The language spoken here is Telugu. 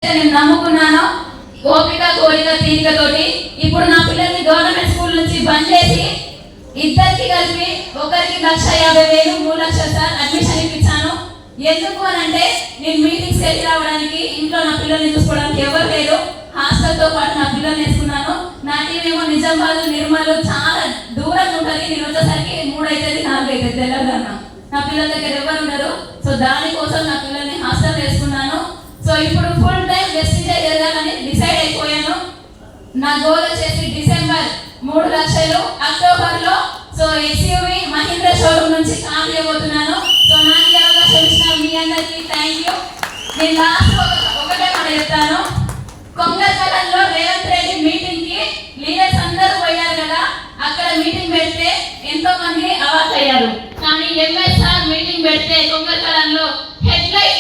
నేను నమ్ముకున్నాను ఓపిక కోరిక తీరికతోటి. ఇప్పుడు నా పిల్లల్ని గవర్నమెంట్ స్కూల్ నుంచి బంద్ చేసి ఇద్దరికి కలిపి ఒకరికి 1,50,000 3 లక్షలు సార్ అడ్మిషన్ ఇప్పించాను. ఎందుకు అని అంటే నేను మీటింగ్స్కి వెళ్ళి రావడానికి ఇంట్లో నా పిల్లల్ని చూసుకోవడానికి ఎవరు లేరు. హాస్టల్తో పాటు నా పిల్లల్ని వేసుకున్నాను. నా టీం ఏమో నిజామాబాద్ నిర్మల్ చాలా దూరంగా ఉంటుంది. నేను వచ్చేసరికి 3 అవుతుంది 4 అవుతుంది తెల్లదన్న. నా పిల్లల దగ్గర ఎవరు ఉన్నారు. సో దానికోసం నా పిల్లల్ని హాస్టల్ వేసుకున్నాను. సో ఇప్పుడు ఫుల్ టైం వెస్టింజే జరగాలని డిసైడ్ అయిపోయాను. నా గోల్ వచ్చేసి డిసెంబర్ 3 లక్షలు అక్టోబర్లో సో ఎస్యూవి మహీంద్రా షోరూమ్ నుంచి కాల్ చేయబోతున్నాను. సో నాకు ఈ అవకాశం ఇచ్చిన మీ అందరికీ థ్యాంక్ యూ. నేను లాస్ట్ ఒకటే మాట చెప్తాను. కొంగల్కలంలో రేవంత్ రెడ్డి మీటింగ్ కి లీడర్స్ అందరూ పోయారు కదా, అక్కడ మీటింగ్ పెడితే ఎంతో మంది అవాక్ అయ్యారు. కానీ ఎంఎస్ఆర్ మీటింగ్ పెడితే కొంగల్కలంలో హెడ్ లైట్